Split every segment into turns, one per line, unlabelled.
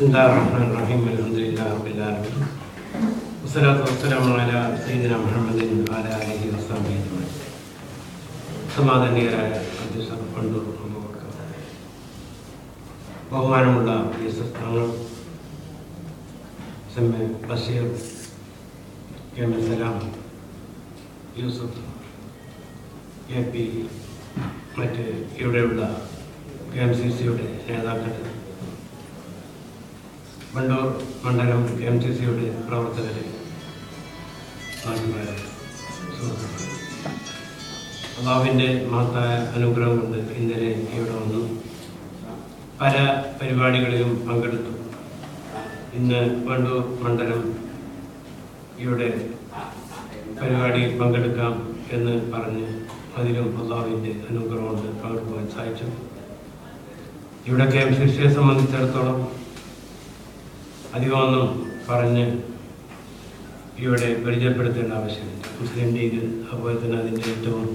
Bismillahirrahmanirrahim. Alhamdulillahirabbil alamin. Wassalatu wassalamu ala sayyidina Muhammadin wa ala alihi wasahbihi ajma'in. സമാധാനികരായ അധ്യക്ഷ പണ്ടൂർ ബഹുമാനമുള്ള തങ്ങൾ സെമ്മെ Basheer K M Salam Yusuf A P മറ്റ് ഇവിടെയുള്ള KMCCയുടെ നേതാക്കൾ, വണ്ടൂർ മണ്ഡലം KMCCയുടെ പ്രവർത്തകരെ, അള്ളാഹുവിൻ്റെ മഹത്തായ അനുഗ്രഹം കൊണ്ട് ഇന്നലെ ഇവിടെ വന്നു പല പരിപാടികളിലും പങ്കെടുത്തു. ഇന്ന് വണ്ടൂർ മണ്ഡലം ഇവിടെ പരിപാടിയിൽ പങ്കെടുക്കാം എന്ന് പറഞ്ഞ് അതിലും അള്ളാഹുവിൻ്റെ അനുഗ്രഹം കൊണ്ട് പങ്കെടുക്കുവാൻ സാധിച്ചു. ഇവിടെ KMCCയെ സംബന്ധിച്ചിടത്തോളം അധികമൊന്നും പറഞ്ഞ് ഇവിടെ പരിചയപ്പെടുത്തേണ്ട ആവശ്യമില്ല. മുസ്ലിം ലീഗ്, അതുപോലെ തന്നെ അതിൻ്റെ ഏറ്റവും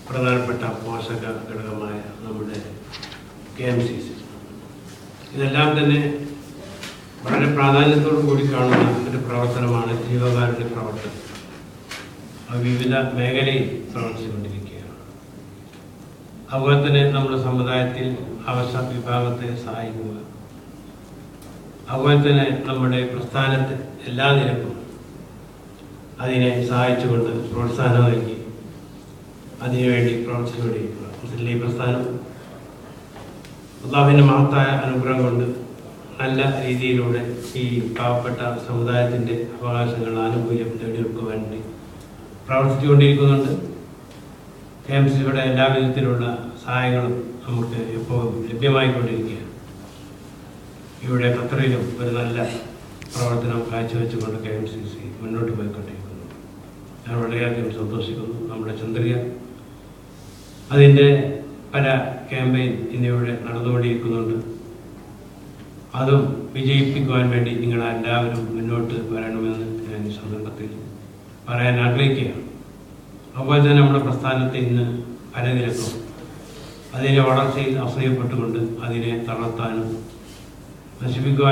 പ്രധാനപ്പെട്ട പോഷക ഘടകമായ നമ്മുടെ KMCC, ഇതെല്ലാം തന്നെ വളരെ പ്രാധാന്യത്തോടു കൂടി കാണുന്ന ഒരു പ്രവർത്തനമാണ് ജീവകാരുണ്യ പ്രവർത്തനം. അത് വിവിധ മേഖലയിൽ പ്രവർത്തിച്ചുകൊണ്ടിരിക്കുകയാണ്. അതുപോലെ തന്നെ നമ്മുടെ സമുദായത്തിൽ അവശ വിഭാഗത്തെ സഹായിക്കുക, അതുപോലെ തന്നെ നമ്മുടെ പ്രസ്ഥാനത്തെ എല്ലാ നിരക്കും അതിനെ സഹായിച്ചുകൊണ്ട് പ്രോത്സാഹനം നൽകി അതിനുവേണ്ടി പ്രവർത്തിച്ചുകൊണ്ടിരിക്കുക. മുസ്ലിം ലീഗ് പ്രസ്ഥാനം അള്ളാഹുവിൻ്റെ മഹത്തായ അനുഗ്രഹം കൊണ്ട് നല്ല രീതിയിലൂടെ ഈ പാവപ്പെട്ട സമുദായത്തിൻ്റെ അവകാശങ്ങൾ, ആനുകൂല്യം നേടിയെടുക്കാൻ വേണ്ടി പ്രവർത്തിച്ചുകൊണ്ടിരിക്കുന്നുണ്ട്. KMCCയുടെ എല്ലാ വിധത്തിലുള്ള സഹായങ്ങളും നമുക്ക് എപ്പോഴും ലഭ്യമായിക്കൊണ്ടിരിക്കുകയാണ്. ഇവിടെ ഖത്തറിലും ഒരു നല്ല പ്രവർത്തനം കാഴ്ചവെച്ചുകൊണ്ട് KMCC മുന്നോട്ട് പോയിക്കൊണ്ടിരിക്കുന്നു. ഞാൻ വളരെയധികം സന്തോഷിക്കുന്നു. നമ്മുടെ ചന്ദ്രിക അതിൻ്റെ പല ക്യാമ്പയിൻ ഇന്നിവിടെ നടന്നുകൊണ്ടിരിക്കുന്നുണ്ട്. അതും വിജയിപ്പിക്കുവാൻ വേണ്ടി നിങ്ങളെല്ലാവരും മുന്നോട്ട് വരണമെന്ന് ഞാൻ ഈ സന്ദർഭത്തിൽ പറയാൻ ആഗ്രഹിക്കുകയാണ്. അതുപോലെ തന്നെ നമ്മുടെ പ്രസ്ഥാനത്തെ ഇന്ന് പല നിരക്കും അതിൻ്റെ വളർച്ചയിൽ അസൂയപ്പെട്ടുകൊണ്ട് അതിനെ തളർത്താനും നശിപ്പിക്കുവാൻ